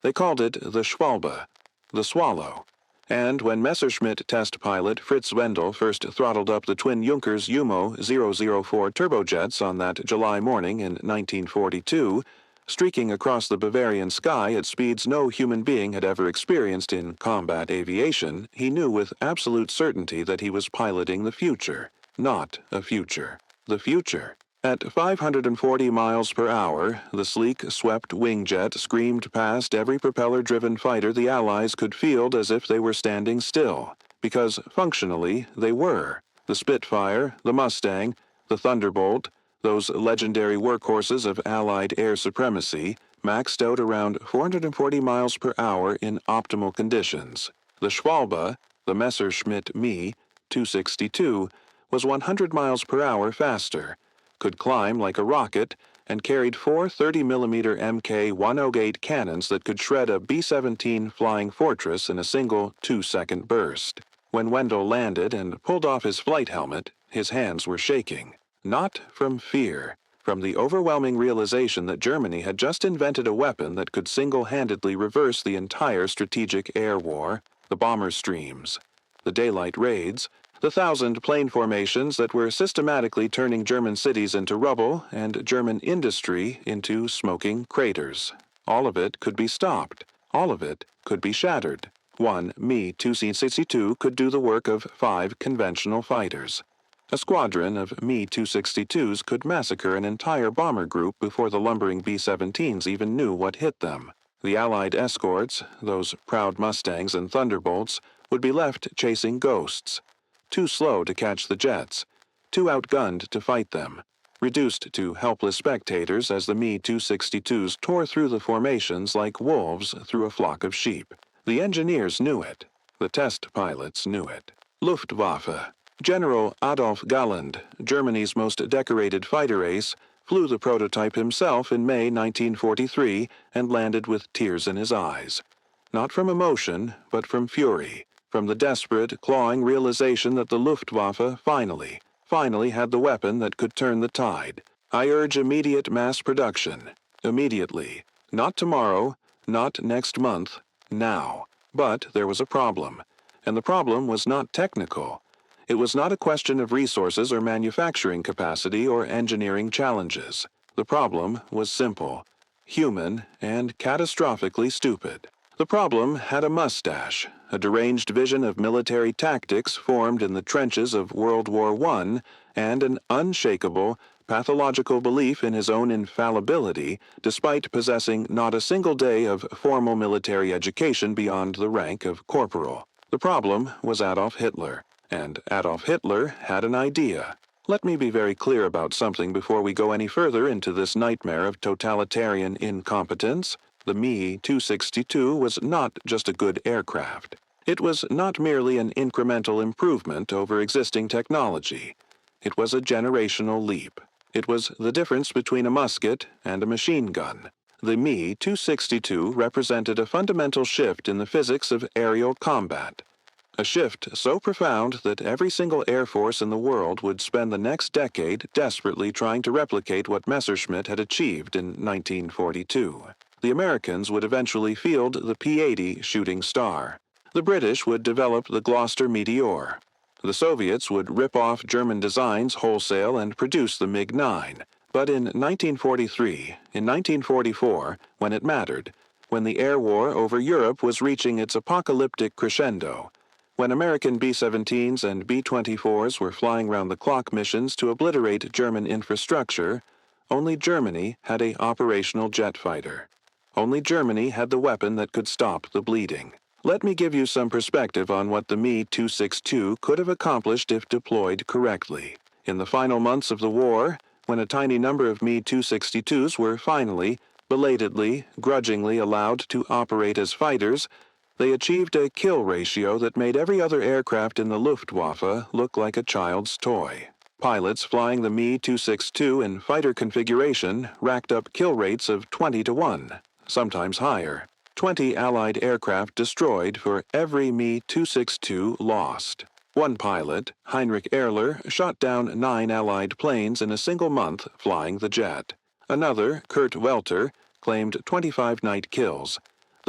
They called it the Schwalbe, the Swallow. And when Messerschmitt test pilot Fritz Wendel first throttled up the twin Junkers Umo 004 turbojets on that July morning in 1942, streaking across the Bavarian sky at speeds no human being had ever experienced in combat aviation, he knew with absolute certainty that he was piloting the future, not a future. The future. At 540 miles per hour, the sleek, swept wingjet screamed past every propeller-driven fighter the Allies could field as if they were standing still, because functionally they were. The Spitfire, the Mustang, the Thunderbolt, those legendary workhorses of Allied air supremacy, maxed out around 440 miles per hour in optimal conditions. The Schwalbe, the Messerschmitt Me 262, was 100 miles per hour faster, could climb like a rocket, and carried four 30mm Mk-108 cannons that could shred a B-17 Flying Fortress in a single 2-second burst. When Wendell landed and pulled off his flight helmet, his hands were shaking. Not from fear, from the overwhelming realization that Germany had just invented a weapon that could single-handedly reverse the entire strategic air war, the bomber streams, the daylight raids, the 1,000 plane formations that were systematically turning German cities into rubble and German industry into smoking craters. All of it could be stopped. All of it could be shattered. One Me-262 could do the work of 5 conventional fighters. A squadron of Me-262s could massacre an entire bomber group before the lumbering B-17s even knew what hit them. The Allied escorts, those proud Mustangs and Thunderbolts, would be left chasing ghosts. Too slow to catch the jets, too outgunned to fight them, reduced to helpless spectators as the Me-262s tore through the formations like wolves through a flock of sheep. The engineers knew it. The test pilots knew it. Luftwaffe. General Adolf Galland, Germany's most decorated fighter ace, flew the prototype himself in May 1943 and landed with tears in his eyes. Not from emotion, but from fury. From the desperate, clawing realization that the Luftwaffe finally had the weapon that could turn the tide. I urge immediate mass production. Immediately. Not tomorrow, not next month, now. But there was a problem. And the problem was not technical. It was not a question of resources or manufacturing capacity or engineering challenges. The problem was simple, human, and catastrophically stupid. The problem had a mustache, a deranged vision of military tactics formed in the trenches of World War I, and an unshakable, pathological belief in his own infallibility, despite possessing not a single day of formal military education beyond the rank of corporal. The problem was Adolf Hitler, and Adolf Hitler had an idea. Let me be very clear about something before we go any further into this nightmare of totalitarian incompetence. The Me-262 was not just a good aircraft. It was not merely an incremental improvement over existing technology. It was a generational leap. It was the difference between a musket and a machine gun. The Me-262 represented a fundamental shift in the physics of aerial combat. A shift so profound that every single air force in the world would spend the next decade desperately trying to replicate what Messerschmitt had achieved in 1942. The Americans would eventually field the P-80 Shooting Star. The British would develop the Gloucester Meteor. The Soviets would rip off German designs wholesale and produce the MiG-9. But in 1943, in 1944, when it mattered, when the air war over Europe was reaching its apocalyptic crescendo, when American B-17s and B-24s were flying round-the-clock missions to obliterate German infrastructure, only Germany had an operational jet fighter. Only Germany had the weapon that could stop the bleeding. Let me give you some perspective on what the Me-262 could have accomplished if deployed correctly. In the final months of the war, when a tiny number of Me-262s were finally, belatedly, grudgingly allowed to operate as fighters, they achieved a kill ratio that made every other aircraft in the Luftwaffe look like a child's toy. Pilots flying the Me-262 in fighter configuration racked up kill rates of 20-1, sometimes higher. 20 Allied aircraft destroyed for every Me-262 lost. One pilot, Heinrich Erler, shot down 9 Allied planes in a single month flying the jet. Another, Kurt Welter, claimed 25 night kills.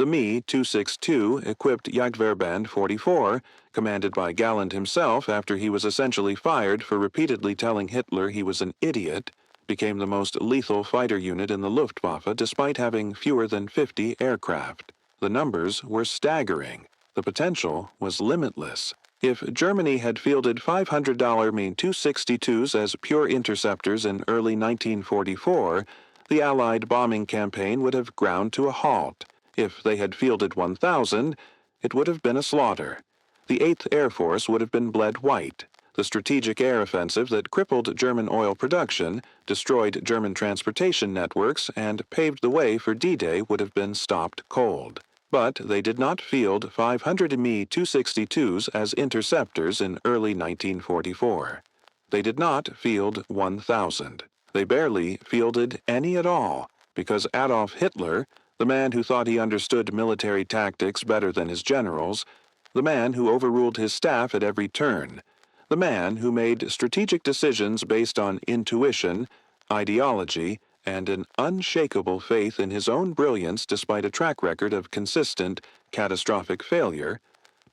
The Me-262 equipped Jagdwehrband 44, commanded by Galland himself after he was essentially fired for repeatedly telling Hitler he was an idiot, became the most lethal fighter unit in the Luftwaffe despite having fewer than 50 aircraft. The numbers were staggering. The potential was limitless. If Germany had fielded $500 Me-262s as pure interceptors in early 1944, the Allied bombing campaign would have ground to a halt. If they had fielded 1,000, it would have been a slaughter. The 8th Air Force would have been bled white. The strategic air offensive that crippled German oil production, destroyed German transportation networks, and paved the way for D-Day would have been stopped cold. But they did not field 500 Me-262s as interceptors in early 1944. They did not field 1,000. They barely fielded any at all, because Adolf Hitler, the man who thought he understood military tactics better than his generals, the man who overruled his staff at every turn, the man who made strategic decisions based on intuition, ideology, and an unshakable faith in his own brilliance despite a track record of consistent, catastrophic failure,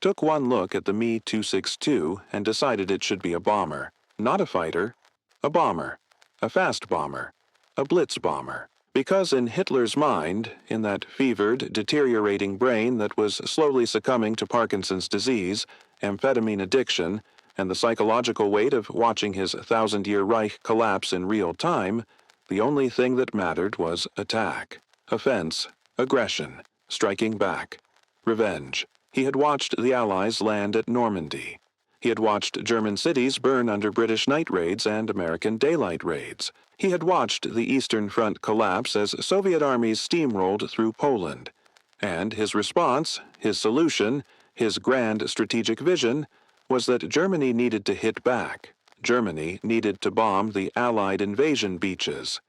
took one look at the Me-262 and decided it should be a bomber. Not a fighter, a bomber. A fast bomber. A blitz bomber. Because in Hitler's mind, in that fevered, deteriorating brain that was slowly succumbing to Parkinson's disease, amphetamine addiction, and the psychological weight of watching his thousand-year Reich collapse in real time, the only thing that mattered was attack, offense, aggression, striking back, revenge. He had watched the Allies land at Normandy. He had watched German cities burn under British night raids and American daylight raids. He had watched the Eastern Front collapse as Soviet armies steamrolled through Poland. And his response, his solution, his grand strategic vision, was that Germany needed to hit back. Germany needed to bomb the Allied invasion beaches.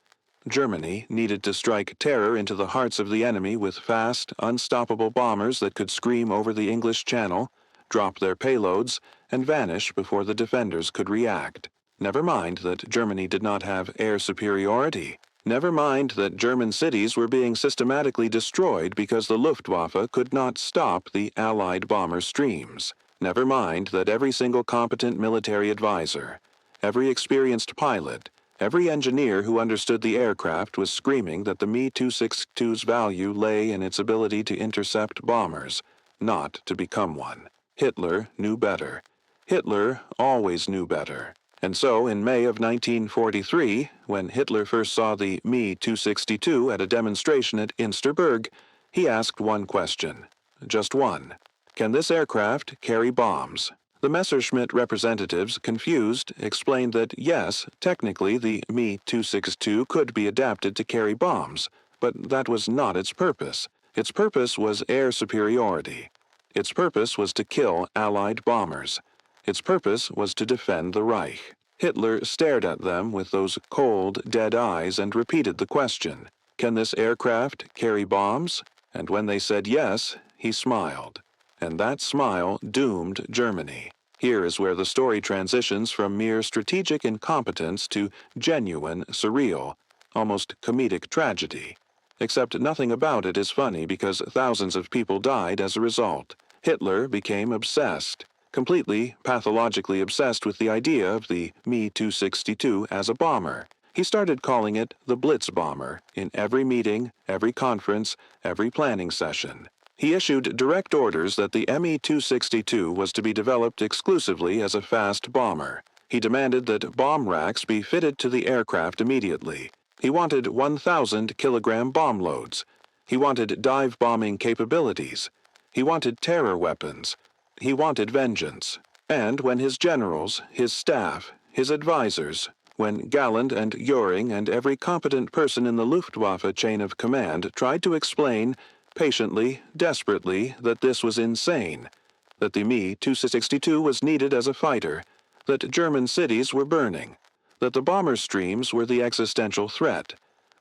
Germany needed to strike terror into the hearts of the enemy with fast, unstoppable bombers that could scream over the English Channel, drop their payloads, and vanish before the defenders could react. Never mind that Germany did not have air superiority. Never mind that German cities were being systematically destroyed because the Luftwaffe could not stop the Allied bomber streams. Never mind that every single competent military advisor, every experienced pilot, every engineer who understood the aircraft was screaming that the Me-262's value lay in its ability to intercept bombers, not to become one. Hitler knew better. Hitler always knew better. And so, in May of 1943, when Hitler first saw the Me-262 at a demonstration at Insterburg, he asked one question. Just one. Can this aircraft carry bombs? The Messerschmitt representatives, confused, explained that yes, technically the Me-262 could be adapted to carry bombs, but that was not its purpose. Its purpose was air superiority. Its purpose was to kill Allied bombers. Its purpose was to defend the Reich. Hitler stared at them with those cold, dead eyes and repeated the question, "Can this aircraft carry bombs?" And when they said yes, he smiled. And that smile doomed Germany. Here is where the story transitions from mere strategic incompetence to genuine, surreal, almost comedic tragedy. Except nothing about it is funny because thousands of people died as a result. Hitler became obsessed, completely, pathologically obsessed with the idea of the Me-262 as a bomber. He started calling it the Blitz bomber in every meeting, every conference, every planning session. He issued direct orders that the Me-262 was to be developed exclusively as a fast bomber. He demanded that bomb racks be fitted to the aircraft immediately. He wanted 1,000-kilogram bomb loads. He wanted dive bombing capabilities. He wanted terror weapons. He wanted vengeance. And when his generals, his staff, his advisors, when Galland and Göring and every competent person in the Luftwaffe chain of command tried to explain, patiently, desperately, that this was insane, that the Me-262 was needed as a fighter, that German cities were burning, that the bomber streams were the existential threat,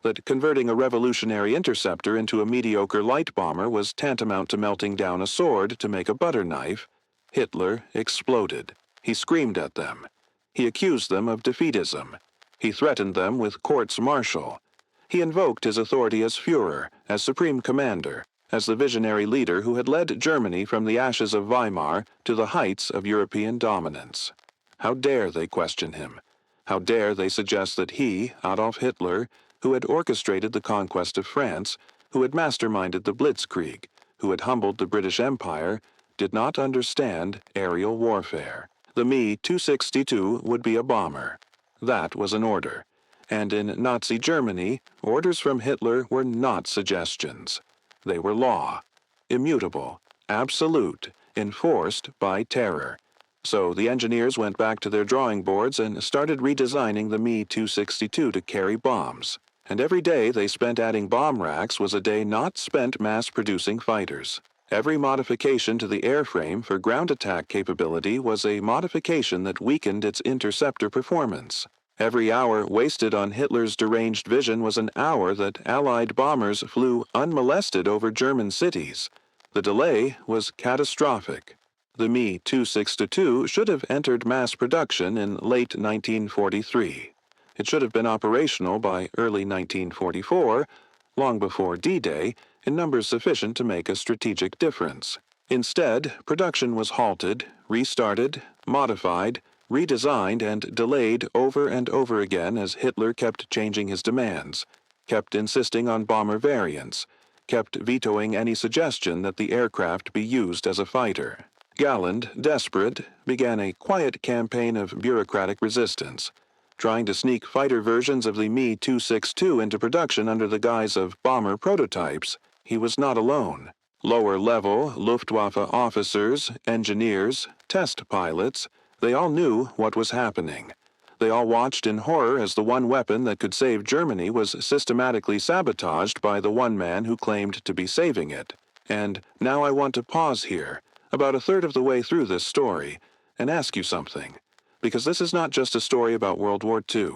that converting a revolutionary interceptor into a mediocre light bomber was tantamount to melting down a sword to make a butter knife, Hitler exploded. He screamed at them. He accused them of defeatism. He threatened them with courts martial. He invoked his authority as Führer, as Supreme Commander. as the visionary leader who had led Germany from the ashes of Weimar to the heights of European dominance. How dare they question him? How dare they suggest that he, Adolf Hitler, who had orchestrated the conquest of France, who had masterminded the Blitzkrieg, who had humbled the British Empire, did not understand aerial warfare. The Me-262 would be a bomber. That was an order. And in Nazi Germany, orders from Hitler were not suggestions. They were law, immutable, absolute, enforced by terror. So the engineers went back to their drawing boards and started redesigning the Me-262 to carry bombs. And every day they spent adding bomb racks was a day not spent mass-producing fighters. Every modification to the airframe for ground attack capability was a modification that weakened its interceptor performance. Every hour wasted on Hitler's deranged vision was an hour that Allied bombers flew unmolested over German cities. The delay was catastrophic. The Me-262 should have entered mass production in late 1943. It should have been operational by early 1944, long before D-Day, in numbers sufficient to make a strategic difference. Instead, production was halted, restarted, modified, redesigned, and delayed over and over again as Hitler kept changing his demands, kept insisting on bomber variants, kept vetoing any suggestion that the aircraft be used as a fighter. Galland, desperate, began a quiet campaign of bureaucratic resistance, trying to sneak fighter versions of the Me-262 into production under the guise of bomber prototypes. He was not alone. Lower-level Luftwaffe officers, engineers, test pilots, they all knew what was happening. They all watched in horror as the one weapon that could save Germany was systematically sabotaged by the one man who claimed to be saving it. And now I want to pause here, about a third of the way through this story, and ask you something. Because this is not just a story about World War II.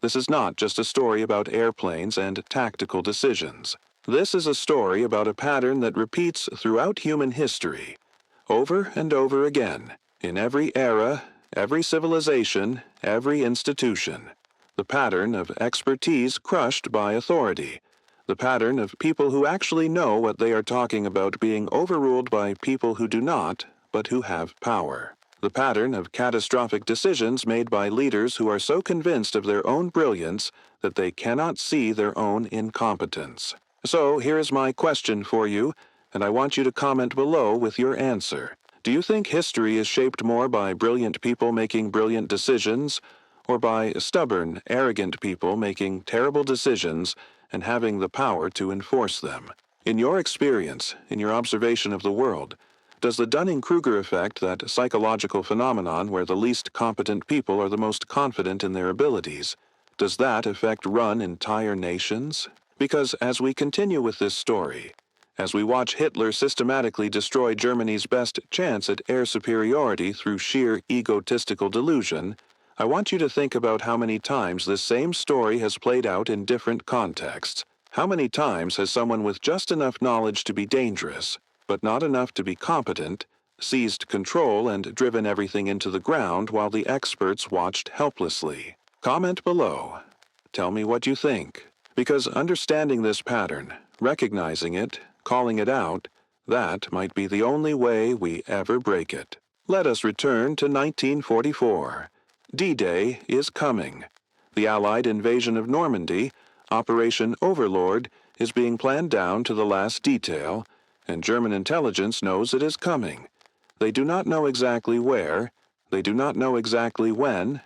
This is not just a story about airplanes and tactical decisions. This is a story about a pattern that repeats throughout human history, over and over again, in every era, every civilization, every institution. The pattern of expertise crushed by authority. The pattern of people who actually know what they are talking about being overruled by people who do not, but who have power. The pattern of catastrophic decisions made by leaders who are so convinced of their own brilliance that they cannot see their own incompetence. So here is my question for you, and I want you to comment below with your answer. Do you think history is shaped more by brilliant people making brilliant decisions, or by stubborn, arrogant people making terrible decisions and having the power to enforce them? In your experience, in your observation of the world, does the Dunning-Kruger effect, that psychological phenomenon where the least competent people are the most confident in their abilities, does that effect run entire nations? Because as we continue with this story, as we watch Hitler systematically destroy Germany's best chance at air superiority through sheer egotistical delusion, I want you to think about how many times this same story has played out in different contexts. How many times has someone with just enough knowledge to be dangerous, but not enough to be competent, seized control and driven everything into the ground while the experts watched helplessly? Comment below. Tell me what you think. Because understanding this pattern, recognizing it, calling it out, that might be the only way we ever break it. Let us return to 1944. D-Day is coming. The Allied invasion of Normandy, Operation Overlord, is being planned down to the last detail, and German intelligence knows it is coming. They do not know exactly where, they do not know exactly when,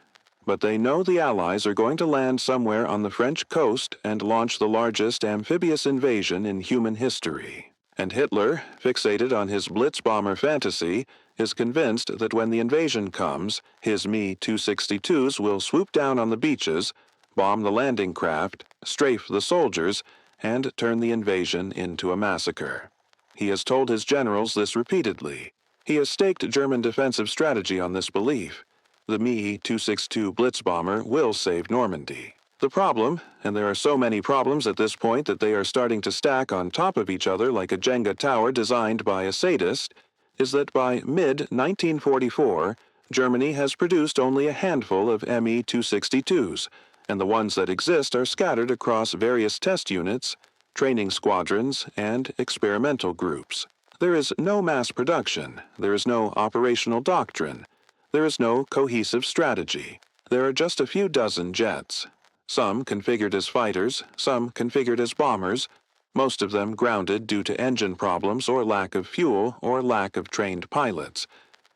but they know the Allies are going to land somewhere on the French coast and launch the largest amphibious invasion in human history. And Hitler, fixated on his Blitz bomber fantasy, is convinced that when the invasion comes, his Me-262s will swoop down on the beaches, bomb the landing craft, strafe the soldiers, and turn the invasion into a massacre. He has told his generals this repeatedly. He has staked German defensive strategy on this belief. The Me-262 Blitz bomber will save Normandy. The problem, and there are so many problems at this point that they are starting to stack on top of each other like a Jenga tower designed by a sadist, is that by mid-1944, Germany has produced only a handful of Me-262s, and the ones that exist are scattered across various test units, training squadrons, and experimental groups. There is no mass production, there is no operational doctrine, there is no cohesive strategy. There are just a few dozen jets, some configured as fighters, some configured as bombers, most of them grounded due to engine problems or lack of fuel or lack of trained pilots,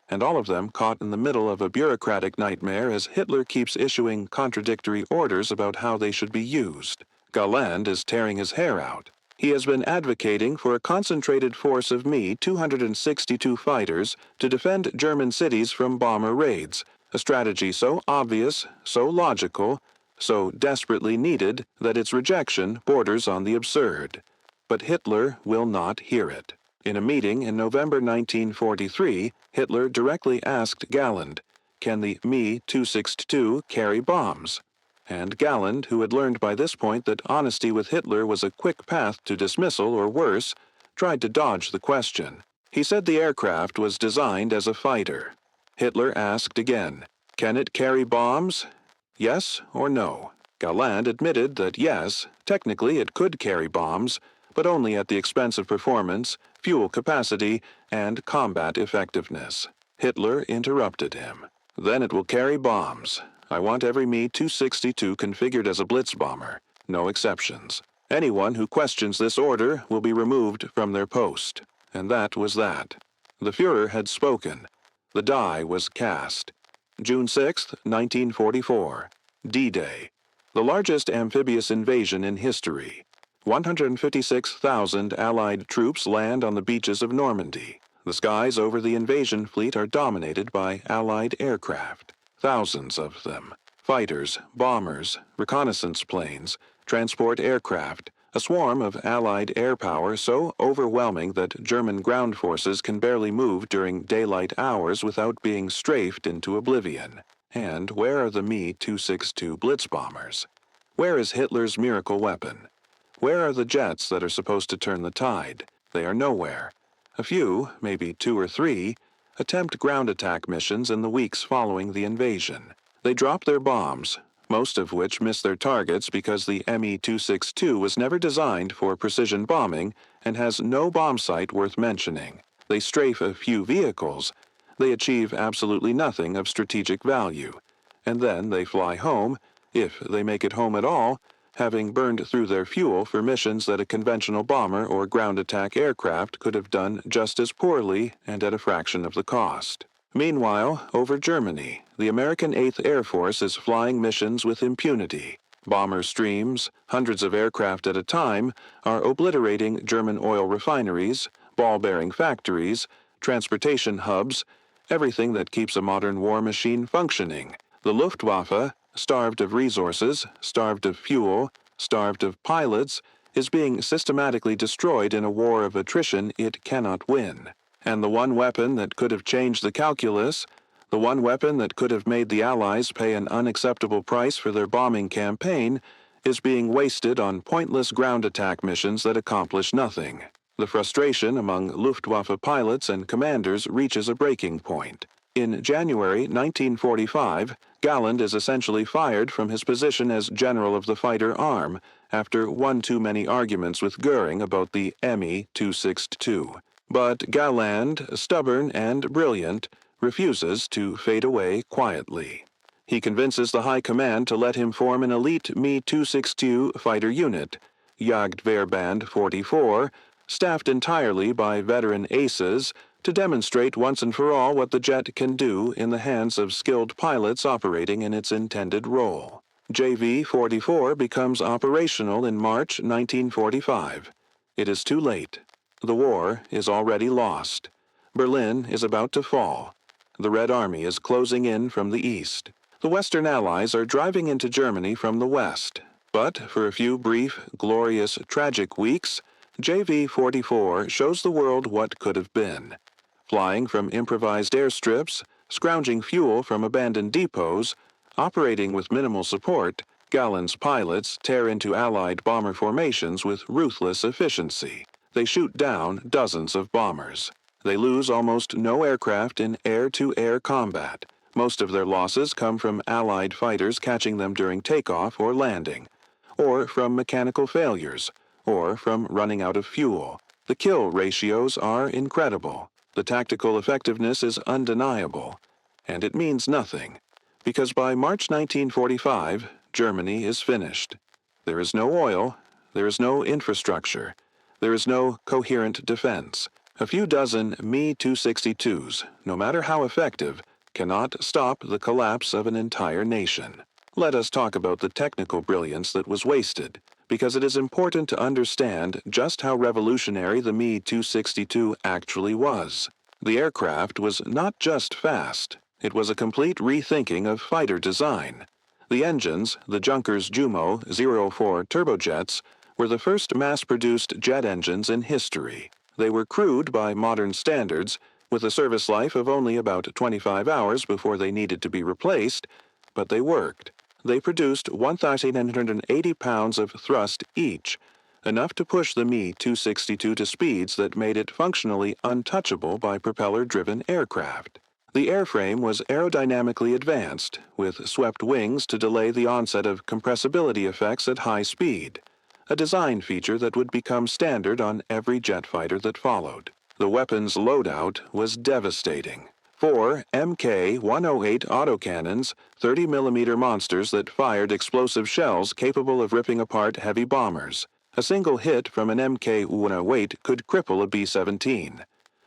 and all of them caught in the middle of a bureaucratic nightmare as Hitler keeps issuing contradictory orders about how they should be used. Galland is tearing his hair out. He has been advocating for a concentrated force of Me-262 fighters to defend German cities from bomber raids, a strategy so obvious, so logical, so desperately needed that its rejection borders on the absurd. But Hitler will not hear it. In a meeting in November 1943, Hitler directly asked Galland, "Can the Me-262 carry bombs?" And Galland, who had learned by this point that honesty with Hitler was a quick path to dismissal or worse, tried to dodge the question. He said the aircraft was designed as a fighter. Hitler asked again, "Can it carry bombs? Yes or no?" Galland admitted that yes, technically it could carry bombs, but only at the expense of performance, fuel capacity, and combat effectiveness. Hitler interrupted him. "Then it will carry bombs. I want every Me-262 configured as a blitz bomber. No exceptions. Anyone who questions this order will be removed from their post." And that was that. The Führer had spoken. The die was cast. June 6, 1944. D-Day. The largest amphibious invasion in history. 156,000 Allied troops land on the beaches of Normandy. The skies over the invasion fleet are dominated by Allied aircraft. Thousands of them. Fighters, bombers, reconnaissance planes, transport aircraft, a swarm of Allied air power so overwhelming that German ground forces can barely move during daylight hours without being strafed into oblivion. And where are the Me-262 blitz bombers? Where is Hitler's miracle weapon? Where are the jets that are supposed to turn the tide? They are nowhere. A few, maybe 2 or 3, attempt ground attack missions in the weeks following the invasion. They drop their bombs, most of which miss their targets because the Me-262 was never designed for precision bombing and has no bomb site worth mentioning. They strafe a few vehicles. They achieve absolutely nothing of strategic value. And then they fly home, if they make it home at all, having burned through their fuel for missions that a conventional bomber or ground attack aircraft could have done just as poorly and at a fraction of the cost. Meanwhile, over Germany, the American 8th Air Force is flying missions with impunity. Bomber streams, hundreds of aircraft at a time, are obliterating German oil refineries, ball-bearing factories, transportation hubs, everything that keeps a modern war machine functioning. The Luftwaffe, starved of resources, starved of fuel, starved of pilots, is being systematically destroyed in a war of attrition it cannot win. And the one weapon that could have changed the calculus, the one weapon that could have made the Allies pay an unacceptable price for their bombing campaign, is being wasted on pointless ground attack missions that accomplish nothing. The frustration among Luftwaffe pilots and commanders reaches a breaking point. In January 1945, Galland is essentially fired from his position as general of the fighter arm after one too many arguments with Goering about the Me-262. But Galland, stubborn and brilliant, refuses to fade away quietly. He convinces the High Command to let him form an elite Me-262 fighter unit, Jagdwehrband 44, staffed entirely by veteran aces, to demonstrate once and for all what the jet can do in the hands of skilled pilots operating in its intended role. JV-44 becomes operational in March 1945. It is too late. The war is already lost. Berlin is about to fall. The Red Army is closing in from the east. The Western Allies are driving into Germany from the west. But for a few brief, glorious, tragic weeks, JV-44 shows the world what could have been. Flying from improvised airstrips, scrounging fuel from abandoned depots, operating with minimal support, Galland's pilots tear into Allied bomber formations with ruthless efficiency. They shoot down dozens of bombers. They lose almost no aircraft in air-to-air combat. Most of their losses come from Allied fighters catching them during takeoff or landing, or from mechanical failures, or from running out of fuel. The kill ratios are incredible. The tactical effectiveness is undeniable. And it means nothing, because by March 1945, Germany is finished. There is no oil, there is no infrastructure, there is no coherent defense. A few dozen Me-262s, no matter how effective, cannot stop the collapse of an entire nation. Let us talk about the technical brilliance that was wasted, because it is important to understand just how revolutionary the Me-262 actually was. The aircraft was not just fast, it was a complete rethinking of fighter design. The engines, the Junkers Jumo 04 turbojets, were the first mass-produced jet engines in history. They were crude by modern standards, with a service life of only about 25 hours before they needed to be replaced, but they worked. They produced 1,980 pounds of thrust each, enough to push the Me-262 to speeds that made it functionally untouchable by propeller-driven aircraft. The airframe was aerodynamically advanced, with swept wings to delay the onset of compressibility effects at high speed, a design feature that would become standard on every jet fighter that followed. The weapon's loadout was devastating. 4 Mk-108 autocannons, 30mm monsters that fired explosive shells capable of ripping apart heavy bombers. A single hit from an Mk-108 could cripple a B-17.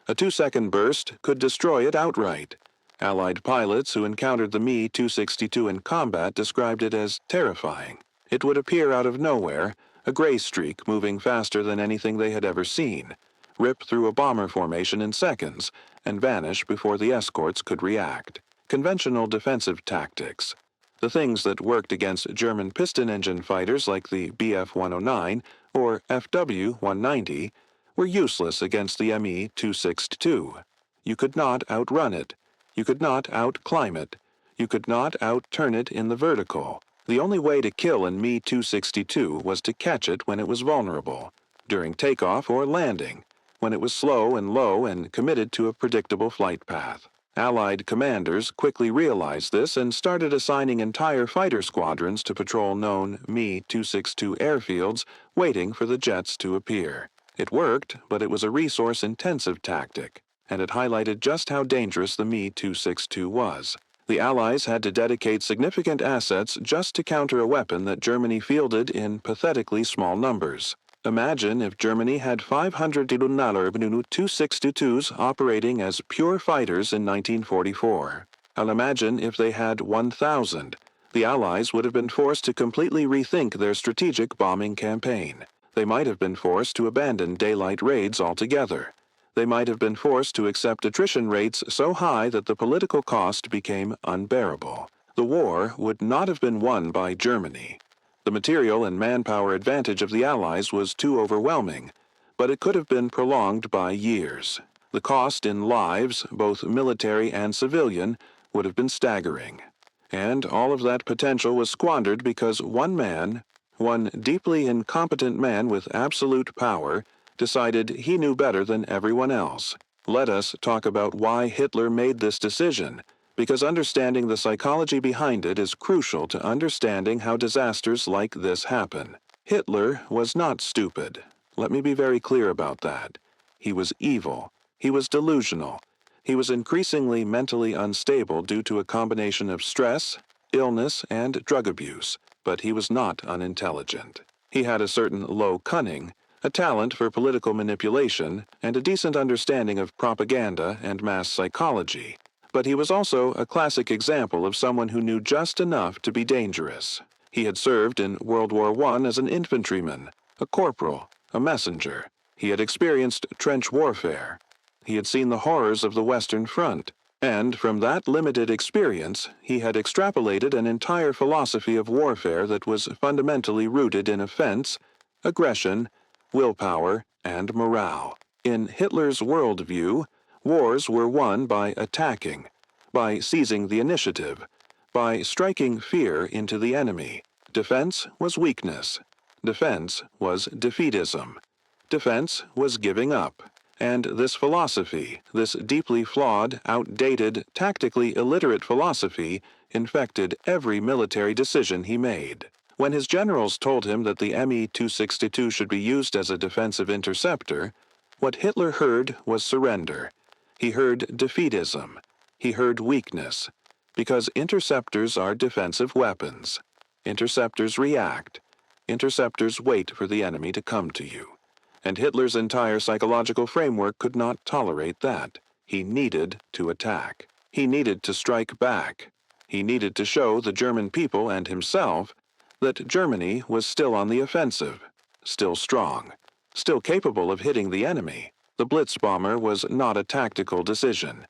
A 2-second burst could destroy it outright. Allied pilots who encountered the Me-262 in combat described it as terrifying. It would appear out of nowhere, a gray streak moving faster than anything they had ever seen, rip through a bomber formation in seconds, and vanish before the escorts could react. Conventional defensive tactics. The things that worked against German piston-engine fighters like the Bf-109 or Fw-190 were useless against the Me-262. You could not outrun it. You could not outclimb it. You could not outturn it in the vertical. The only way to kill an Me-262 was to catch it when it was vulnerable, during takeoff or landing, when it was slow and low and committed to a predictable flight path. Allied commanders quickly realized this and started assigning entire fighter squadrons to patrol known Me-262 airfields, waiting for the jets to appear. It worked, but it was a resource-intensive tactic, and it highlighted just how dangerous the Me-262 was. The Allies had to dedicate significant assets just to counter a weapon that Germany fielded in pathetically small numbers. Imagine if Germany had 500 262s operating as pure fighters in 1944. And imagine if they had 1,000. The Allies would have been forced to completely rethink their strategic bombing campaign. They might have been forced to abandon daylight raids altogether. They might have been forced to accept attrition rates so high that the political cost became unbearable. The war would not have been won by Germany. The material and manpower advantage of the Allies was too overwhelming, but it could have been prolonged by years. The cost in lives, both military and civilian, would have been staggering. And all of that potential was squandered because one man, one deeply incompetent man with absolute power, decided he knew better than everyone else. Let us talk about why Hitler made this decision, because understanding the psychology behind it is crucial to understanding how disasters like this happen. Hitler was not stupid. Let me be very clear about that. He was evil. He was delusional. He was increasingly mentally unstable due to a combination of stress, illness, and drug abuse, but he was not unintelligent. He had a certain low cunning, a talent for political manipulation, and a decent understanding of propaganda and mass psychology. But he was also a classic example of someone who knew just enough to be dangerous. He had served in World War I as an infantryman, a corporal, a messenger. He had experienced trench warfare. He had seen the horrors of the Western Front. And from that limited experience, he had extrapolated an entire philosophy of warfare that was fundamentally rooted in offense, aggression, willpower, and morale. In Hitler's worldview, wars were won by attacking, by seizing the initiative, by striking fear into the enemy. Defense was weakness. Defense was defeatism. Defense was giving up. And this philosophy, this deeply flawed, outdated, tactically illiterate philosophy, infected every military decision he made. When his generals told him that the Me-262 should be used as a defensive interceptor, what Hitler heard was surrender. He heard defeatism. He heard weakness. Because interceptors are defensive weapons. Interceptors react. Interceptors wait for the enemy to come to you. And Hitler's entire psychological framework could not tolerate that. He needed to attack. He needed to strike back. He needed to show the German people and himself that Germany was still on the offensive, still strong, still capable of hitting the enemy. The Blitz bomber was not a tactical decision.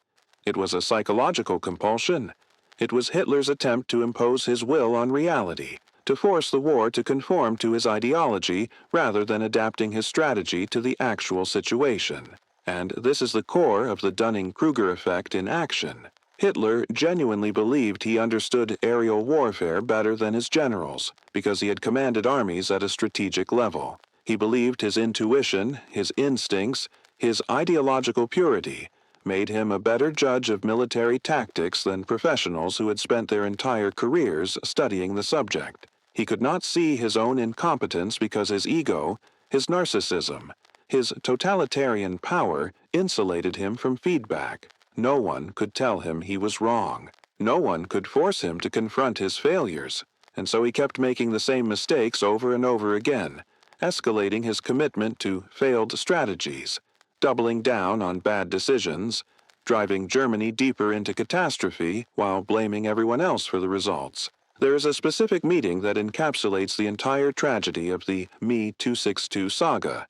It was a psychological compulsion. It was Hitler's attempt to impose his will on reality, to force the war to conform to his ideology rather than adapting his strategy to the actual situation. And this is the core of the Dunning-Kruger effect in action. Hitler genuinely believed he understood aerial warfare better than his generals, because he had commanded armies at a strategic level. He believed his intuition, his instincts, his ideological purity made him a better judge of military tactics than professionals who had spent their entire careers studying the subject. He could not see his own incompetence because his ego, his narcissism, his totalitarian power insulated him from feedback. No one could tell him he was wrong. No one could force him to confront his failures, and so he kept making the same mistakes over and over again, escalating his commitment to failed strategies, doubling down on bad decisions, driving Germany deeper into catastrophe while blaming everyone else for the results. There is a specific meeting that encapsulates the entire tragedy of the Me-262 saga,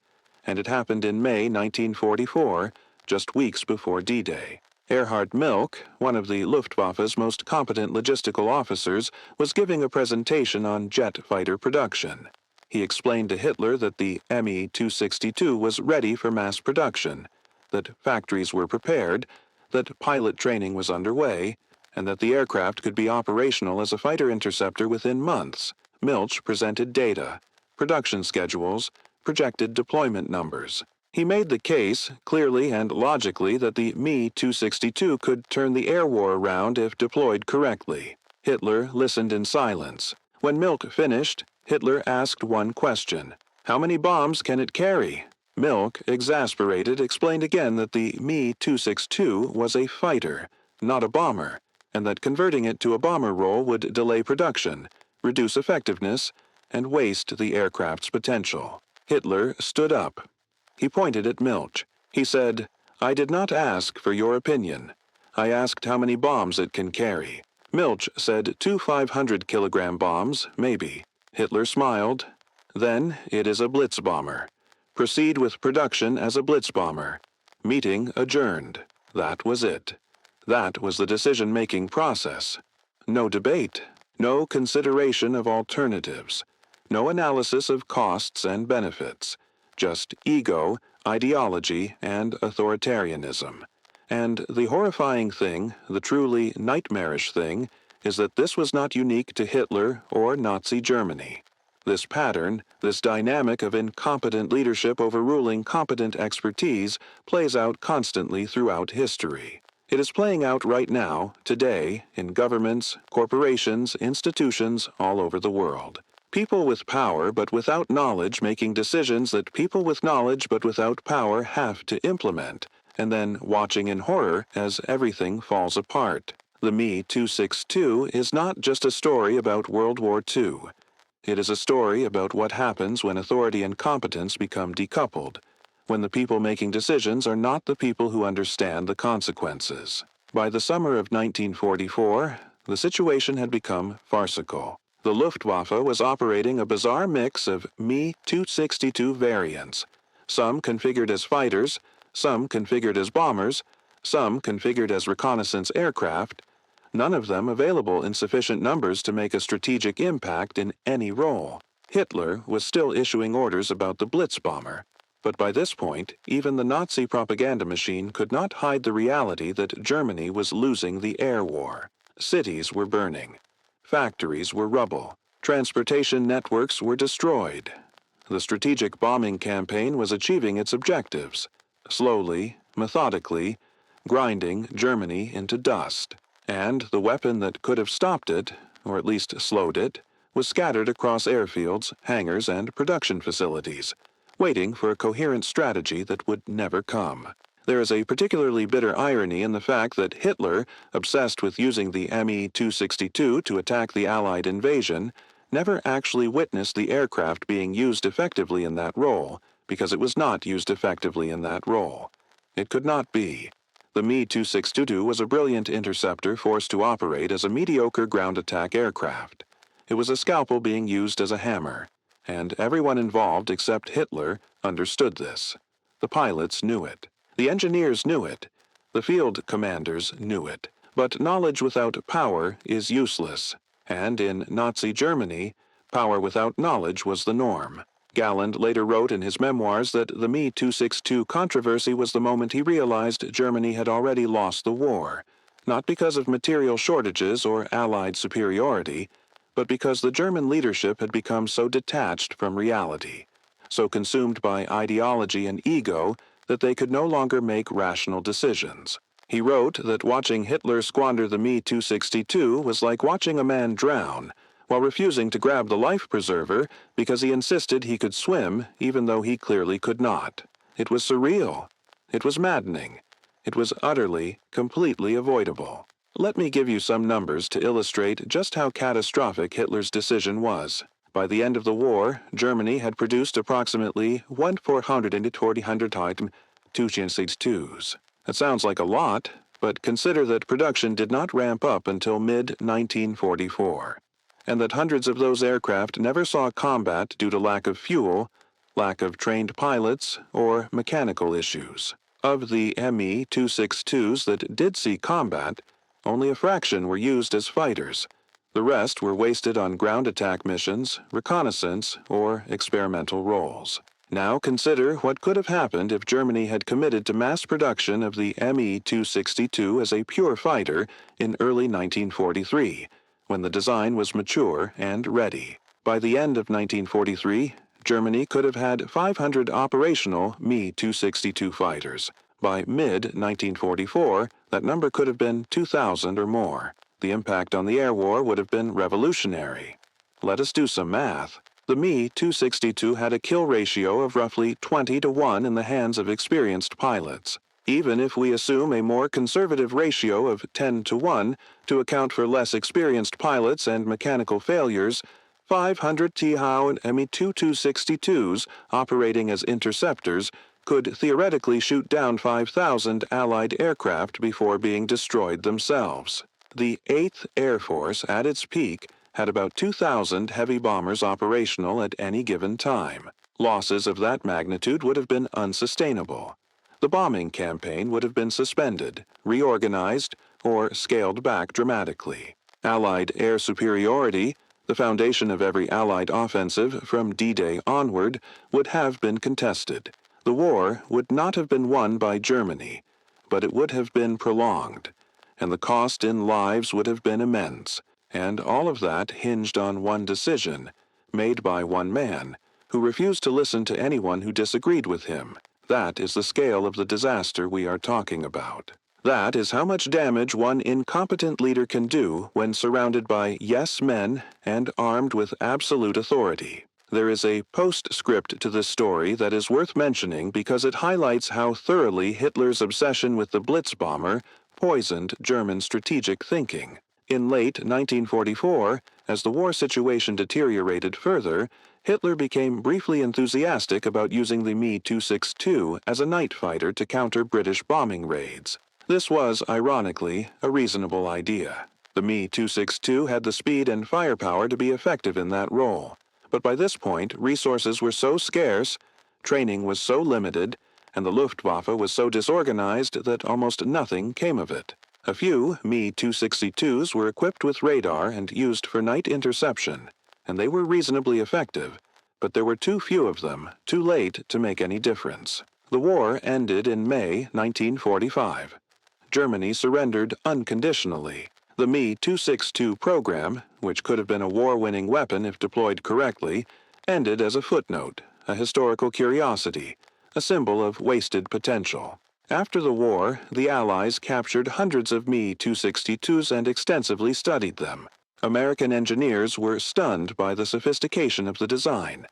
and it happened in May 1944, just weeks before D-Day. Erhard Milch, one of the Luftwaffe's most competent logistical officers, was giving a presentation on jet fighter production. He explained to Hitler that the Me-262 was ready for mass production, that factories were prepared, that pilot training was underway, and that the aircraft could be operational as a fighter interceptor within months. Milch presented data, production schedules, projected deployment numbers. He made the case, clearly and logically, that the Me-262 could turn the air war around if deployed correctly. Hitler listened in silence. When Milch finished, Hitler asked one question: "How many bombs can it carry?" Milch, exasperated, explained again that the Me-262 was a fighter, not a bomber, and that converting it to a bomber role would delay production, reduce effectiveness, and waste the aircraft's potential. Hitler stood up. He pointed at Milch. He said, "I did not ask for your opinion. I asked how many bombs it can carry." Milch said 2 500-kilogram bombs, maybe. Hitler smiled. "Then it is a Blitz bomber. Proceed with production as a Blitz bomber." Meeting adjourned. That was it. That was the decision-making process. No debate. No consideration of alternatives. No analysis of costs and benefits. Just ego, ideology, and authoritarianism. And the horrifying thing, the truly nightmarish thing, is that this was not unique to Hitler or Nazi Germany. This pattern, this dynamic of incompetent leadership overruling competent expertise, plays out constantly throughout history. It is playing out right now, today, in governments, corporations, institutions all over the world. People with power but without knowledge making decisions that people with knowledge but without power have to implement, and then watching in horror as everything falls apart. The Me-262 is not just a story about World War II. It is a story about what happens when authority and competence become decoupled, when the people making decisions are not the people who understand the consequences. By the summer of 1944, the situation had become farcical. The Luftwaffe was operating a bizarre mix of Me-262 variants, some configured as fighters, some configured as bombers, some configured as reconnaissance aircraft, none of them available in sufficient numbers to make a strategic impact in any role. Hitler was still issuing orders about the Blitz bomber, but by this point, even the Nazi propaganda machine could not hide the reality that Germany was losing the air war. Cities were burning. Factories were rubble. Transportation networks were destroyed. The strategic bombing campaign was achieving its objectives, slowly, methodically, grinding Germany into dust. And the weapon that could have stopped it, or at least slowed it, was scattered across airfields, hangars, and production facilities, waiting for a coherent strategy that would never come. There is a particularly bitter irony in the fact that Hitler, obsessed with using the Me-262 to attack the Allied invasion, never actually witnessed the aircraft being used effectively in that role, because it was not used effectively in that role. It could not be. The Me-262 was a brilliant interceptor forced to operate as a mediocre ground attack aircraft. It was a scalpel being used as a hammer, and everyone involved except Hitler understood this. The pilots knew it. The engineers knew it. The field commanders knew it. But knowledge without power is useless, and in Nazi Germany, power without knowledge was the norm. Galland later wrote in his memoirs that the Me-262 controversy was the moment he realized Germany had already lost the war, not because of material shortages or Allied superiority, but because the German leadership had become so detached from reality, so consumed by ideology and ego that they could no longer make rational decisions. He wrote that watching Hitler squander the Me-262 was like watching a man drown, while refusing to grab the life preserver because he insisted he could swim even though he clearly could not. It was surreal. It was maddening. It was utterly, completely avoidable. Let me give you some numbers to illustrate just how catastrophic Hitler's decision was. By the end of the war, Germany had produced approximately 1,440 262s. That sounds like a lot, but consider that production did not ramp up until mid-1944, and that hundreds of those aircraft never saw combat due to lack of fuel, lack of trained pilots, or mechanical issues. Of the Me-262s that did see combat, only a fraction were used as fighters. The rest were wasted on ground attack missions, reconnaissance, or experimental roles. Now consider what could have happened if Germany had committed to mass production of the Me-262 as a pure fighter in early 1943, when the design was mature and ready. By the end of 1943, Germany could have had 500 operational Me-262 fighters. By mid-1944, that number could have been 2,000 or more. The impact on the air war would have been revolutionary. Let us do some math. The Me-262 had a kill ratio of roughly 20 to 1 in the hands of experienced pilots. Even if we assume a more conservative ratio of 10 to 1 to account for less experienced pilots and mechanical failures, 500 Tihau and Me-262s operating as interceptors could theoretically shoot down 5,000 Allied aircraft before being destroyed themselves. The 8th Air Force, at its peak, had about 2,000 heavy bombers operational at any given time. Losses of that magnitude would have been unsustainable. The bombing campaign would have been suspended, reorganized, or scaled back dramatically. Allied air superiority, the foundation of every Allied offensive from D-Day onward, would have been contested. The war would not have been won by Germany, but it would have been prolonged, and the cost in lives would have been immense, and all of that hinged on one decision, made by one man, who refused to listen to anyone who disagreed with him. That is the scale of the disaster we are talking about. That is how much damage one incompetent leader can do when surrounded by yes men and armed with absolute authority. There is a postscript to this story that is worth mentioning because it highlights how thoroughly Hitler's obsession with the Blitz bomber poisoned German strategic thinking. In late 1944, as the war situation deteriorated further, Hitler became briefly enthusiastic about using the Me-262 as a night fighter to counter British bombing raids. This was, ironically, a reasonable idea. The Me-262 had the speed and firepower to be effective in that role. But by this point, resources were so scarce, training was so limited, and the Luftwaffe was so disorganized that almost nothing came of it. A few Me-262s were equipped with radar and used for night interception, and they were reasonably effective, but there were too few of them, too late to make any difference. The war ended in May 1945. Germany surrendered unconditionally. The Me-262 program, which could have been a war-winning weapon if deployed correctly, ended as a footnote, a historical curiosity, a symbol of wasted potential. After the war, the Allies captured hundreds of Me-262s and extensively studied them. American engineers were stunned by the sophistication of the design.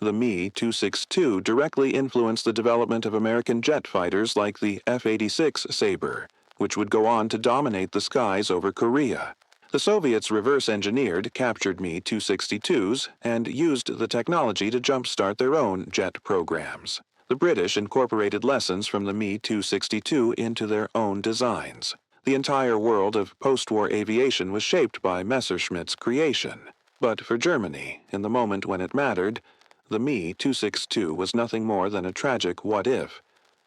The Me-262 directly influenced the development of American jet fighters like the F-86 Sabre, which would go on to dominate the skies over Korea. The Soviets reverse-engineered captured Me-262s and used the technology to jumpstart their own jet programs. The British incorporated lessons from the Me-262 into their own designs. The entire world of post-war aviation was shaped by Messerschmitt's creation. But for Germany, in the moment when it mattered, the Me-262 was nothing more than a tragic what-if,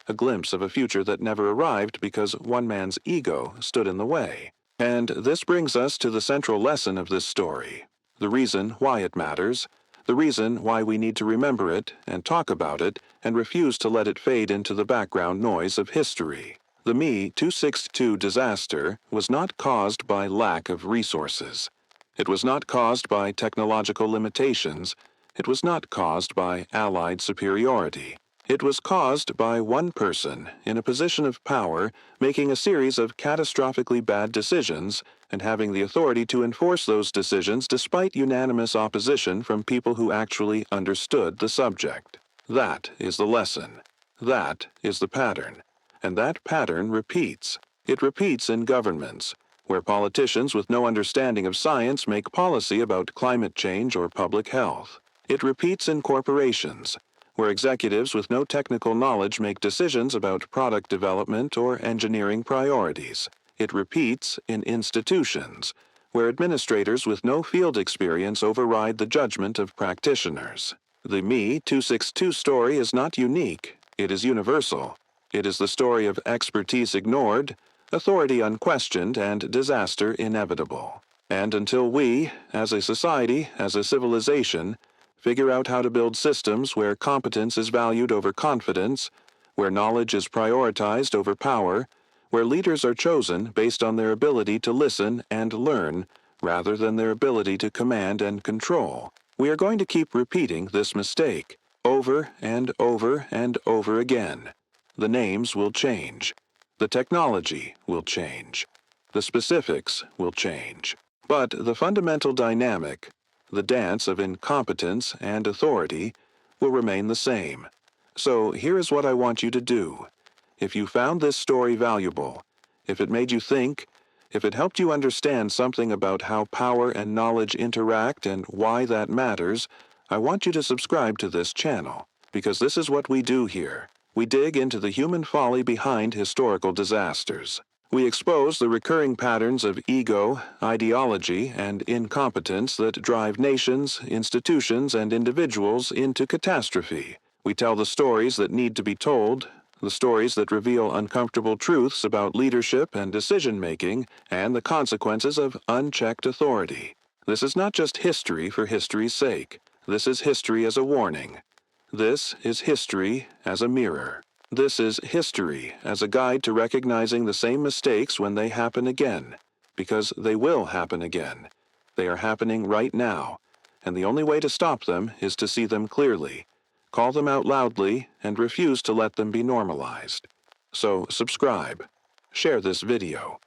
a glimpse of a future that never arrived because one man's ego stood in the way. And this brings us to the central lesson of this story, the reason why it matters, the reason why we need to remember it and talk about it and refuse to let it fade into the background noise of history. The Me-262 disaster was not caused by lack of resources. It was not caused by technological limitations. It was not caused by Allied superiority. It was caused by one person in a position of power making a series of catastrophically bad decisions and having the authority to enforce those decisions despite unanimous opposition from people who actually understood the subject. That is the lesson. That is the pattern. And that pattern repeats. It repeats in governments, where politicians with no understanding of science make policy about climate change or public health. It repeats in corporations, where executives with no technical knowledge make decisions about product development or engineering priorities. It repeats in institutions, where administrators with no field experience override the judgment of practitioners. The Me-262 story is not unique, it is universal. It is the story of expertise ignored, authority unquestioned, and disaster inevitable. And until we, as a society, as a civilization, figure out how to build systems where competence is valued over confidence, where knowledge is prioritized over power, where leaders are chosen based on their ability to listen and learn rather than their ability to command and control, we are going to keep repeating this mistake over and over and over again. The names will change. The technology will change. The specifics will change. But the fundamental dynamic, the dance of incompetence and authority, will remain the same. So here is what I want you to do. If you found this story valuable, if it made you think, if it helped you understand something about how power and knowledge interact and why that matters, I want you to subscribe to this channel, because this is what we do here. We dig into the human folly behind historical disasters. We expose the recurring patterns of ego, ideology, and incompetence that drive nations, institutions, and individuals into catastrophe. We tell the stories that need to be told, the stories that reveal uncomfortable truths about leadership and decision-making, and the consequences of unchecked authority. This is not just history for history's sake. This is history as a warning. This is history as a mirror. This is history as a guide to recognizing the same mistakes when they happen again, because they will happen again. They are happening right now, and the only way to stop them is to see them clearly, call them out loudly, and refuse to let them be normalized. So subscribe, share this video,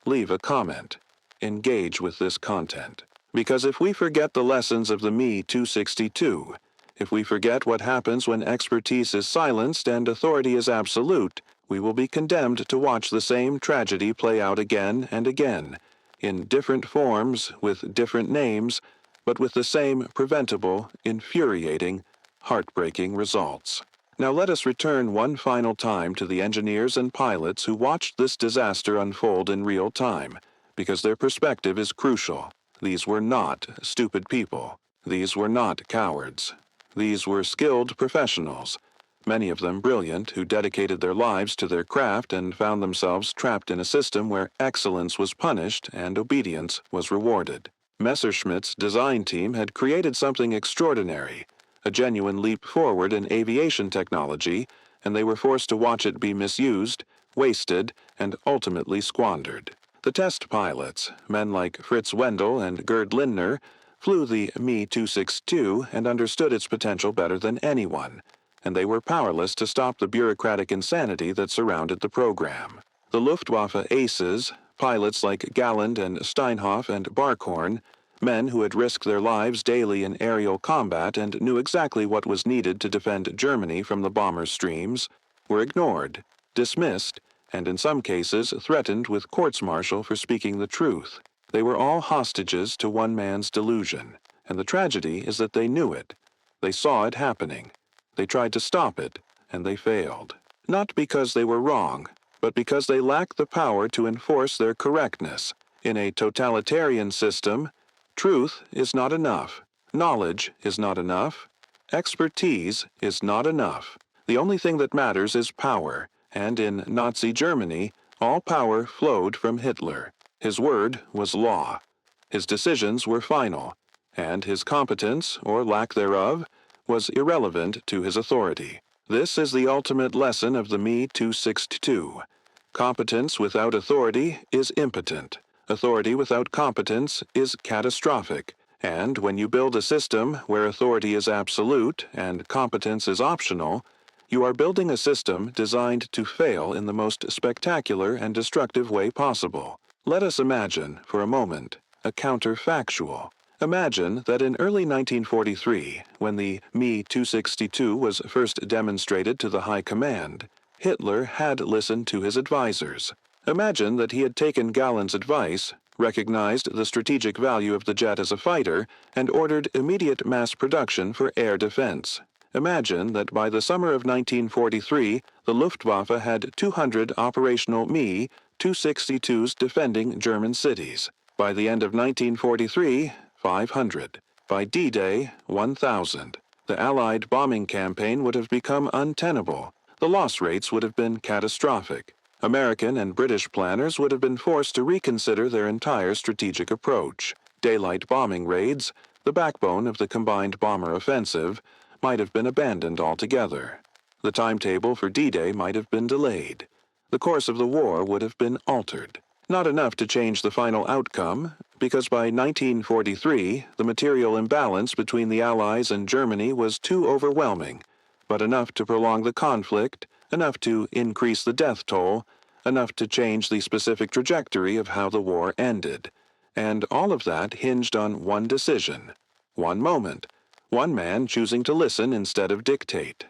leave a comment, engage with this content. Because if we forget the lessons of the Me-262, if we forget what happens when expertise is silenced and authority is absolute, we will be condemned to watch the same tragedy play out again and again, in different forms, with different names, but with the same preventable, infuriating, heartbreaking results. Now let us return one final time to the engineers and pilots who watched this disaster unfold in real time, because their perspective is crucial. These were not stupid people. These were not cowards. These were skilled professionals, many of them brilliant, who dedicated their lives to their craft and found themselves trapped in a system where excellence was punished and obedience was rewarded. Messerschmitt's design team had created something extraordinary, a genuine leap forward in aviation technology, and they were forced to watch it be misused, wasted, and ultimately squandered. The test pilots, men like Fritz Wendel and Gerd Lindner, flew the Me-262 and understood its potential better than anyone, and they were powerless to stop the bureaucratic insanity that surrounded the program. The Luftwaffe aces, pilots like Galland and Steinhoff and Barkhorn, Men who had risked their lives daily in aerial combat and knew exactly what was needed to defend Germany from the bomber streams, were ignored, dismissed, and in some cases threatened with courts-martial for speaking the truth. They were all hostages to one man's delusion, and the tragedy is that they knew it. They saw it happening. They tried to stop it, and they failed. Not because they were wrong, but because they lacked the power to enforce their correctness. In a totalitarian system, truth is not enough. Knowledge is not enough. Expertise is not enough. The only thing that matters is power, and in Nazi Germany, all power flowed from Hitler. His word was law. His decisions were final, and his competence, or lack thereof, was irrelevant to his authority. This is the ultimate lesson of the Me 262. Competence without authority is impotent. Authority without competence is catastrophic. And when you build a system where authority is absolute and competence is optional, you are building a system designed to fail in the most spectacular and destructive way possible. Let us imagine, for a moment, a counterfactual. Imagine that in early 1943, when the Me 262 was first demonstrated to the High Command, Hitler had listened to his advisors. Imagine that he had taken Gallen's advice, recognized the strategic value of the jet as a fighter, and ordered immediate mass production for air defense. Imagine that by the summer of 1943, the Luftwaffe had 200 operational Me 262s defending German cities. By the end of 1943, 500. By D-Day, 1,000. The Allied bombing campaign would have become untenable. The loss rates would have been catastrophic. American and British planners would have been forced to reconsider their entire strategic approach. Daylight bombing raids, the backbone of the combined bomber offensive, might have been abandoned altogether. The timetable for D-Day might have been delayed. The course of the war would have been altered. Not enough to change the final outcome, because by 1943 the material imbalance between the Allies and Germany was too overwhelming, but enough to prolong the conflict, enough to increase the death toll, enough to change the specific trajectory of how the war ended. And all of that hinged on one decision, one moment, one man choosing to listen instead of dictate.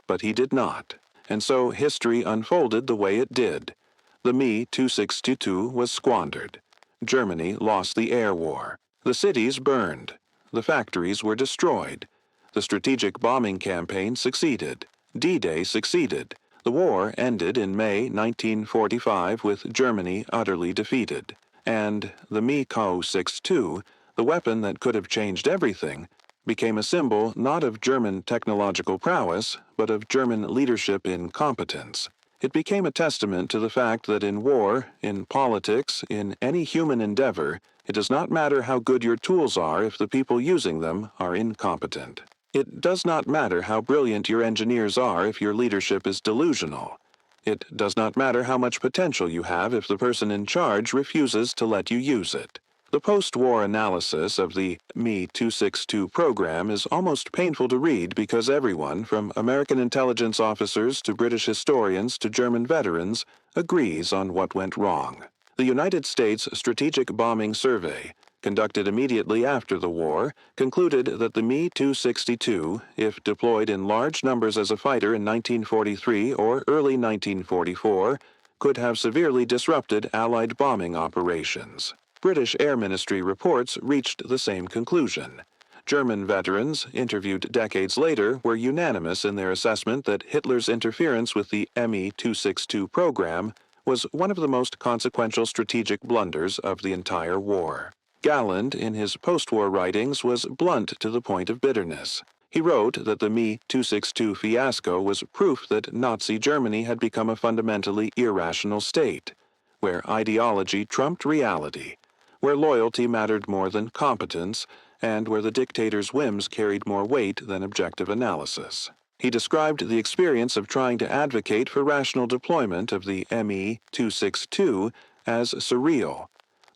But he did not, and so history unfolded the way it did. The Me 262 was squandered. Germany lost the air war. The cities burned. The factories were destroyed. The strategic bombing campaign succeeded. D-Day succeeded. The war ended in May 1945 with Germany utterly defeated. And the Me 262, the weapon that could have changed everything, became a symbol not of German technological prowess, but of German leadership incompetence. It became a testament to the fact that in war, in politics, in any human endeavor, it does not matter how good your tools are if the people using them are incompetent. It does not matter how brilliant your engineers are if your leadership is delusional. It does not matter how much potential you have if the person in charge refuses to let you use it. The post-war analysis of the Me 262 program is almost painful to read because everyone, from American intelligence officers to British historians to German veterans, agrees on what went wrong. The United States Strategic Bombing Survey, conducted immediately after the war, concluded that the Me 262, if deployed in large numbers as a fighter in 1943 or early 1944, could have severely disrupted Allied bombing operations. British Air Ministry reports reached the same conclusion. German veterans, interviewed decades later, were unanimous in their assessment that Hitler's interference with the Me 262 program was one of the most consequential strategic blunders of the entire war. Galland, in his post-war writings, was blunt to the point of bitterness. He wrote that the Me 262 fiasco was proof that Nazi Germany had become a fundamentally irrational state, where ideology trumped reality, where loyalty mattered more than competence, and where the dictator's whims carried more weight than objective analysis. He described the experience of trying to advocate for rational deployment of the Me 262 as surreal,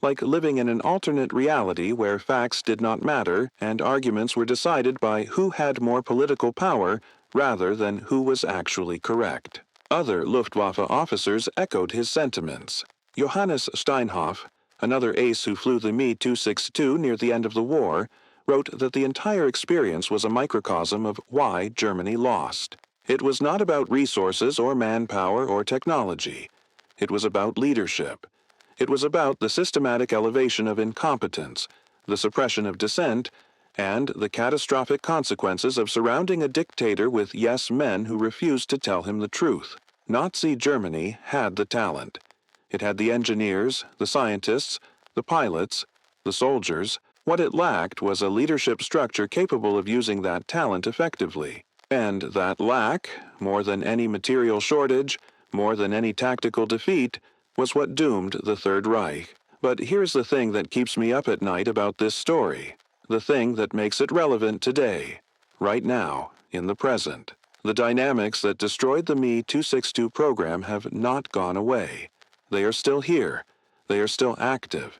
like living in an alternate reality where facts did not matter and arguments were decided by who had more political power rather than who was actually correct. Other Luftwaffe officers echoed his sentiments. Johannes Steinhoff, Another ace who flew the Me-262 near the end of the war wrote that the entire experience was a microcosm of why Germany lost. It was not about resources or manpower or technology. It was about leadership. It was about the systematic elevation of incompetence, the suppression of dissent, and the catastrophic consequences of surrounding a dictator with yes men who refused to tell him the truth. Nazi Germany had the talent. It had the engineers, the scientists, the pilots, the soldiers. What it lacked was a leadership structure capable of using that talent effectively. And that lack, more than any material shortage, more than any tactical defeat, was what doomed the Third Reich. But here's the thing that keeps me up at night about this story. The thing that makes it relevant today, right now, in the present. The dynamics that destroyed the Me-262 program have not gone away. They are still here. They are still active.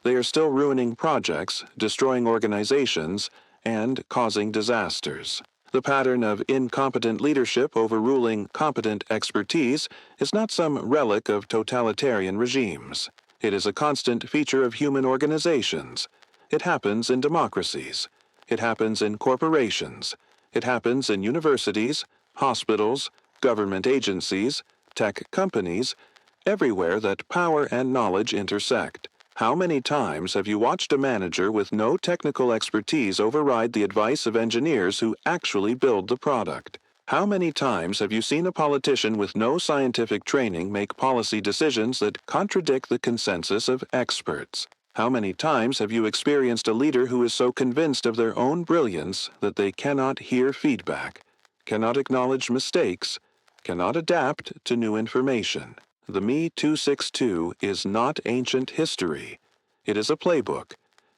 They are still ruining projects, destroying organizations, and causing disasters. The pattern of incompetent leadership overruling competent expertise is not some relic of totalitarian regimes. It is a constant feature of human organizations. It happens in democracies. It happens in corporations. It happens in universities, hospitals, government agencies, tech companies, everywhere that power and knowledge intersect. How many times have you watched a manager with no technical expertise override the advice of engineers who actually build the product? How many times have you seen a politician with no scientific training make policy decisions that contradict the consensus of experts? How many times have you experienced a leader who is so convinced of their own brilliance that they cannot hear feedback, cannot acknowledge mistakes, cannot adapt to new information? The Me-262 is not ancient history. It is a playbook.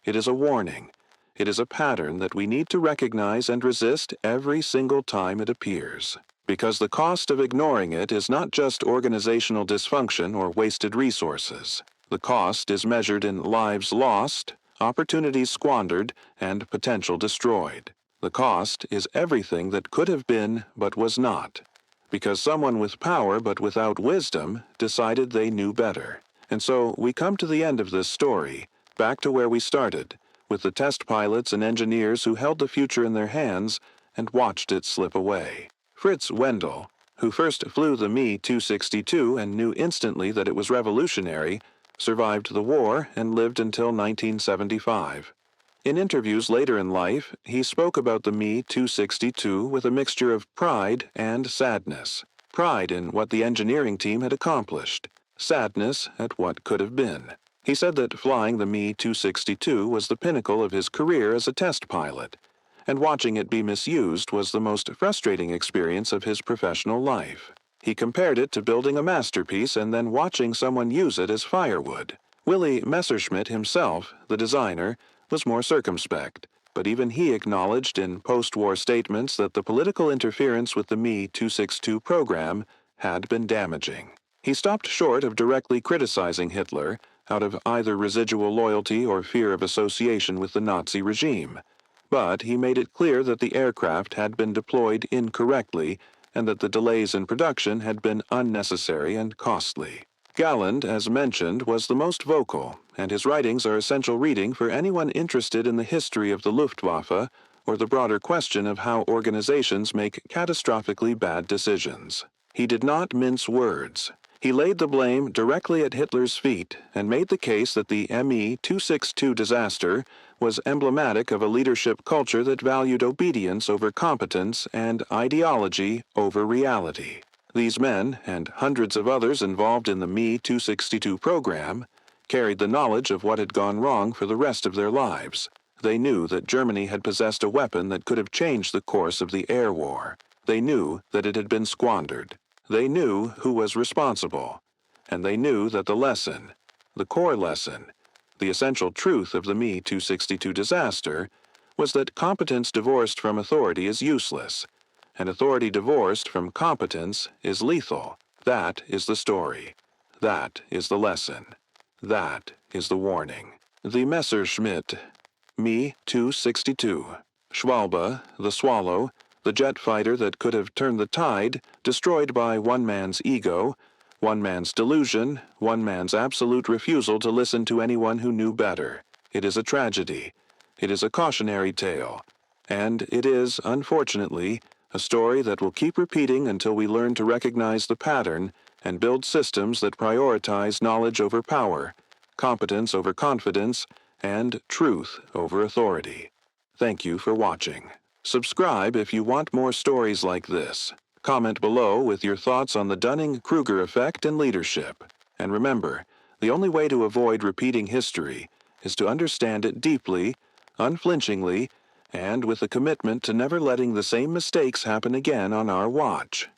It is a warning. It is a pattern that we need to recognize and resist every single time it appears. Because the cost of ignoring it is not just organizational dysfunction or wasted resources. The cost is measured in lives lost, opportunities squandered, and potential destroyed. The cost is everything that could have been but was not. Because someone with power but without wisdom decided they knew better. And so we come to the end of this story, back to where we started, with the test pilots and engineers who held the future in their hands and watched it slip away. Fritz Wendel, who first flew the Me-262 and knew instantly that it was revolutionary, survived the war and lived until 1975. In interviews later in life, he spoke about the Me-262 with a mixture of pride and sadness. Pride in what the engineering team had accomplished, sadness at what could have been. He said that flying the Me-262 was the pinnacle of his career as a test pilot, and watching it be misused was the most frustrating experience of his professional life. He compared it to building a masterpiece and then watching someone use it as firewood. Willy Messerschmitt himself, the designer, was more circumspect, but even he acknowledged in post-war statements that the political interference with the Me-262 program had been damaging. He stopped short of directly criticizing Hitler out of either residual loyalty or fear of association with the Nazi regime, but he made it clear that the aircraft had been deployed incorrectly and that the delays in production had been unnecessary and costly. Galland, as mentioned, was the most vocal, and his writings are essential reading for anyone interested in the history of the Luftwaffe or the broader question of how organizations make catastrophically bad decisions. He did not mince words. He laid the blame directly at Hitler's feet and made the case that the Me-262 disaster was emblematic of a leadership culture that valued obedience over competence and ideology over reality. These men, and hundreds of others involved in the Me-262 program, carried the knowledge of what had gone wrong for the rest of their lives. They knew that Germany had possessed a weapon that could have changed the course of the air war. They knew that it had been squandered. They knew who was responsible. And they knew that the lesson, the core lesson, the essential truth of the Me-262 disaster, was that competence divorced from authority is useless, and authority divorced from competence is lethal. That is the story. That is the lesson. That is the warning. The Messerschmitt Me-262. Schwalbe, the Swallow, the jet fighter that could have turned the tide, destroyed by one man's ego, One man's delusion, one man's absolute refusal to listen to anyone who knew better. It is a tragedy. It is a cautionary tale. And it is, unfortunately, a story that will keep repeating until we learn to recognize the pattern and build systems that prioritize knowledge over power, competence over confidence, and truth over authority. Thank you for watching. Subscribe if you want more stories like this. Comment below with your thoughts on the Dunning-Kruger effect in leadership. And remember, the only way to avoid repeating history is to understand it deeply, unflinchingly, and with a commitment to never letting the same mistakes happen again on our watch.